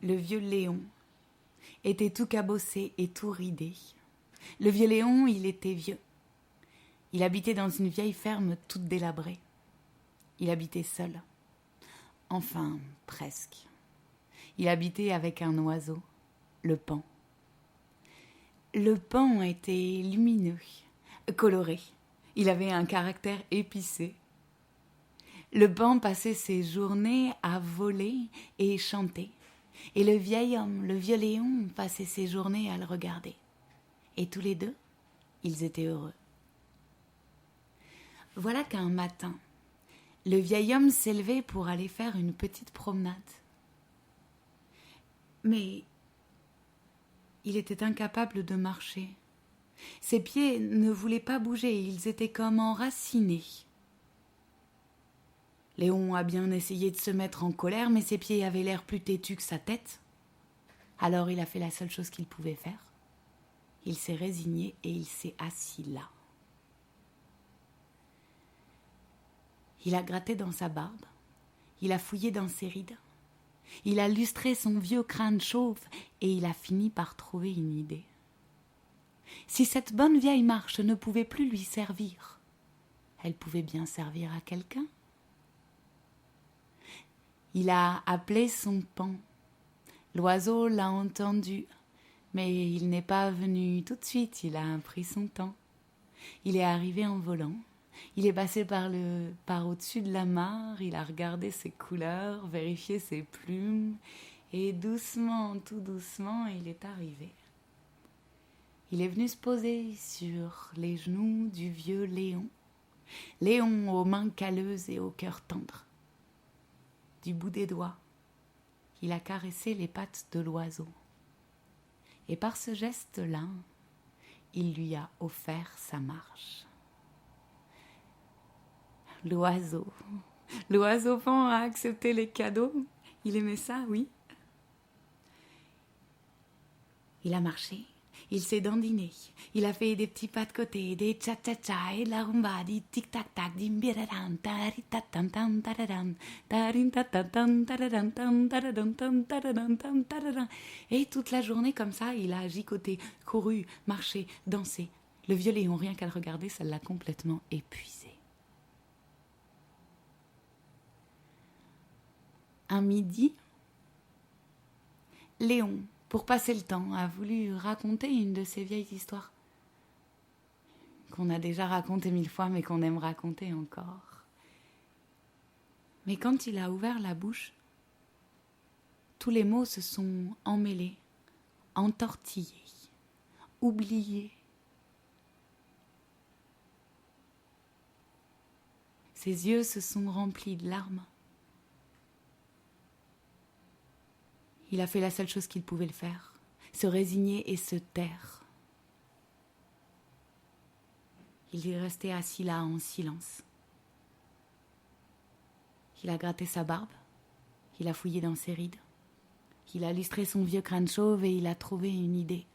Le vieux Léon était tout cabossé et tout ridé. Le vieux Léon, il était vieux. Il habitait dans une vieille ferme toute délabrée. Il habitait seul. Enfin, presque. Il habitait avec un oiseau, le paon. Le paon était lumineux, coloré. Il avait un caractère épicé. Le paon passait ses journées à voler et chanter. Et le vieil homme, le vieux Léon, passait ses journées à le regarder. Et tous les deux, ils étaient heureux. Voilà qu'un matin, le vieil homme s'élevait pour aller faire une petite promenade. Mais il était incapable de marcher. Ses pieds ne voulaient pas bouger, ils étaient comme enracinés. Léon a bien essayé de se mettre en colère, mais ses pieds avaient l'air plus têtus que sa tête. Alors il a fait la seule chose qu'il pouvait faire. Il s'est résigné et il s'est assis là. Il a gratté dans sa barbe, il a fouillé dans ses rides, il a lustré son vieux crâne chauve et il a fini par trouver une idée. Si cette bonne vieille marche ne pouvait plus lui servir, elle pouvait bien servir à quelqu'un. Il a appelé son paon. L'oiseau l'a entendu, mais il n'est pas venu tout de suite, il a pris son temps. Il est arrivé en volant, il est passé par au-dessus de la mare, il a regardé ses couleurs, vérifié ses plumes, et doucement, tout doucement, il est arrivé. Il est venu se poser sur les genoux du vieux Léon. Léon aux mains calleuses et au cœur tendre. Du bout des doigts, il a caressé les pattes de l'oiseau. Et par ce geste-là, il lui a offert sa marche. L'oiseau paon a accepté les cadeaux. Il aimait ça, oui. Il a marché, il s'est dandiné, il a fait des petits pas de côté, des cha-cha-cha et de la rumba, des tic-tac-tac, des mbiradan, taritatam, taradan, tarintatatam, taradan, taradan, taradan, taradan. Et toute la journée comme ça, il a gigoté, couru, marché, dansé. Le vieux Léon, rien qu'à le regarder, ça l'a complètement épuisé. Un midi, Léon, pour passer le temps, a voulu raconter une de ces vieilles histoires qu'on a déjà racontées 1000 fois, mais qu'on aime raconter encore. Mais quand il a ouvert la bouche, tous les mots se sont emmêlés, entortillés, oubliés. Ses yeux se sont remplis de larmes. Il a fait la seule chose qu'il pouvait le faire, se résigner et se taire. Il est resté assis là en silence. Il a gratté sa barbe, il a fouillé dans ses rides, il a lustré son vieux crâne chauve et il a trouvé une idée.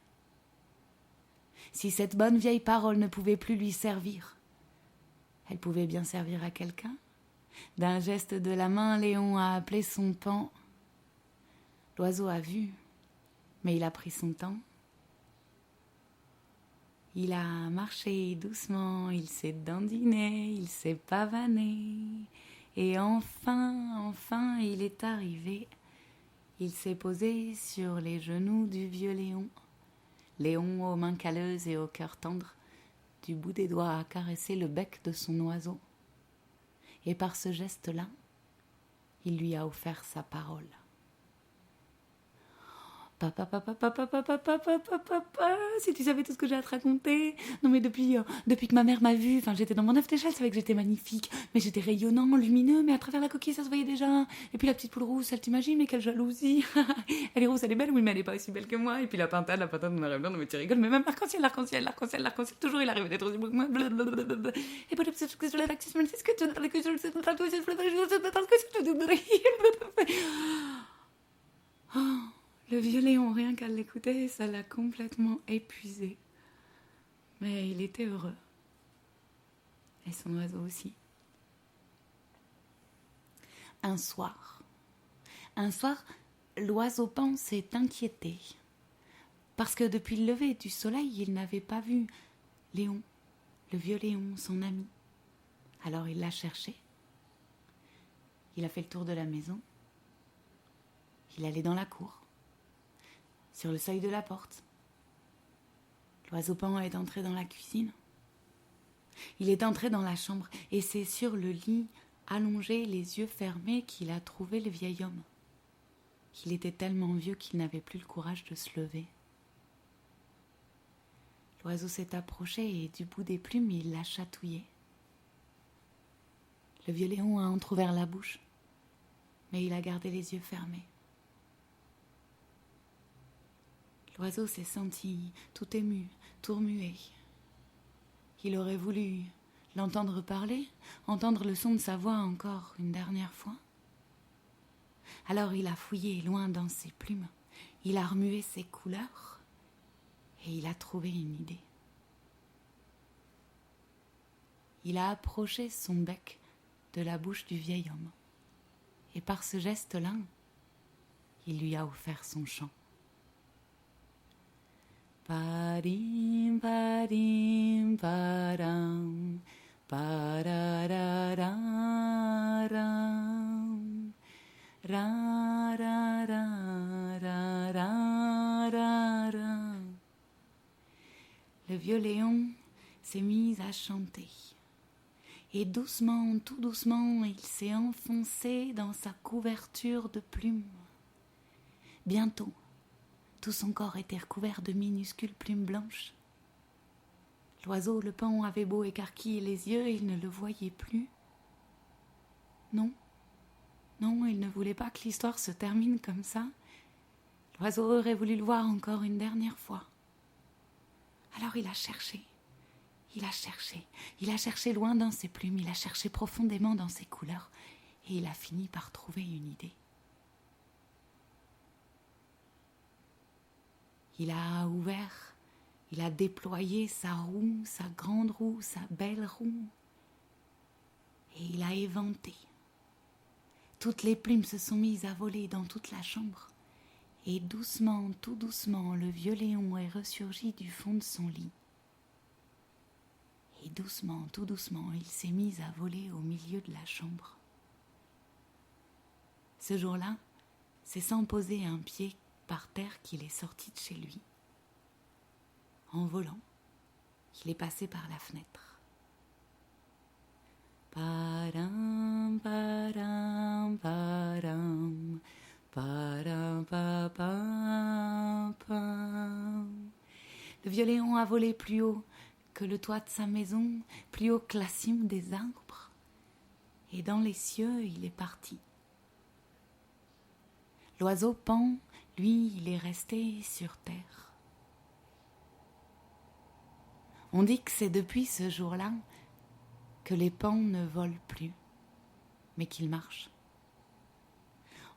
Si cette bonne vieille parole ne pouvait plus lui servir, elle pouvait bien servir à quelqu'un. D'un geste de la main, Léon a appelé son paon. L'oiseau a vu, mais il a pris son temps. Il a marché doucement, il s'est dandiné, il s'est pavané. Et enfin, il est arrivé. Il s'est posé sur les genoux du vieux Léon. Léon aux mains calleuses et au cœur tendre, du bout des doigts a caressé le bec de son oiseau. Et par ce geste-là, il lui a offert sa parole. Papa, si tu savais tout ce que j'ai à te raconter. Non mais depuis que ma mère m'a vue, j'étais dans mon œuf déjà, elle savait que j'étais magnifique, mais j'étais rayonnant, lumineux, mais à travers la coquille ça se voyait déjà. Et puis la petite poule rousse, elle t'imagine, mais quelle jalousie. Elle est rousse, elle est belle, oui mais elle est pas aussi belle que moi. Et puis la pintade on aurait bien, non mais tu rigoles, mais même l'arc-en-ciel, toujours il arrive d'être aussi beau que moi. Et puis c'est ce que je l'ai c'est ce que tu Le vieux Léon, rien qu'à l'écouter, ça l'a complètement épuisé. Mais il était heureux. Et son oiseau aussi. Un soir, l'oiseau paon s'est inquiété, parce que depuis le lever du soleil, il n'avait pas vu Léon, le vieux Léon, son ami. Alors il l'a cherché. Il a fait le tour de la maison. Il allait dans la cour, sur le seuil de la porte. L'oiseau paon est entré dans la cuisine. Il est entré dans la chambre et c'est sur le lit, allongé, les yeux fermés, qu'il a trouvé le vieil homme. Il était tellement vieux qu'il n'avait plus le courage de se lever. L'oiseau s'est approché et du bout des plumes, il l'a chatouillé. Le vieux Léon a entrouvert la bouche, mais il a gardé les yeux fermés. L'oiseau s'est senti tout ému, tout remué. Il aurait voulu l'entendre parler, entendre le son de sa voix encore une dernière fois. Alors il a fouillé loin dans ses plumes, il a remué ses couleurs et il a trouvé une idée. Il a approché son bec de la bouche du vieil homme et par ce geste-là, il lui a offert son chant. Padim, padim, param, pararararam, ra, ra, ra, ra, ra, ra, ra. Le vieux Léon s'est mis à chanter. Et doucement, tout doucement, il s'est enfoncé dans sa couverture de plumes. Bientôt, tout son corps était recouvert de minuscules plumes blanches. L'oiseau, le paon, avait beau écarquiller les yeux, il ne le voyait plus. Non, non, il ne voulait pas que l'histoire se termine comme ça. L'oiseau aurait voulu le voir encore une dernière fois. Alors il a cherché, il a cherché, il a cherché loin dans ses plumes, il a cherché profondément dans ses couleurs, et il a fini par trouver une idée. Il a ouvert, il a déployé sa roue, sa grande roue, sa belle roue. Et il a éventé. Toutes les plumes se sont mises à voler dans toute la chambre. Et doucement, tout doucement, le vieux Léon est ressurgi du fond de son lit. Et doucement, tout doucement, il s'est mis à voler au milieu de la chambre. Ce jour-là, c'est sans poser un pied par terre qu'il est sorti de chez lui. En volant, il est passé par la fenêtre. Param, param, param, param, pam, pam. Le vieux Léon a volé plus haut que le toit de sa maison, plus haut que la cime des arbres. Et dans les cieux, il est parti. L'oiseau paon, lui, il est resté sur terre. On dit que c'est depuis ce jour-là que les paons ne volent plus, mais qu'ils marchent.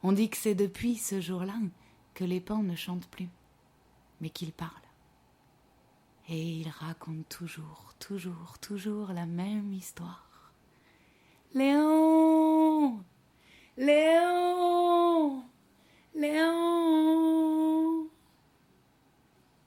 On dit que c'est depuis ce jour-là que les paons ne chantent plus, mais qu'ils parlent. Et ils racontent toujours, toujours, toujours la même histoire. Léon, Léon, Léon.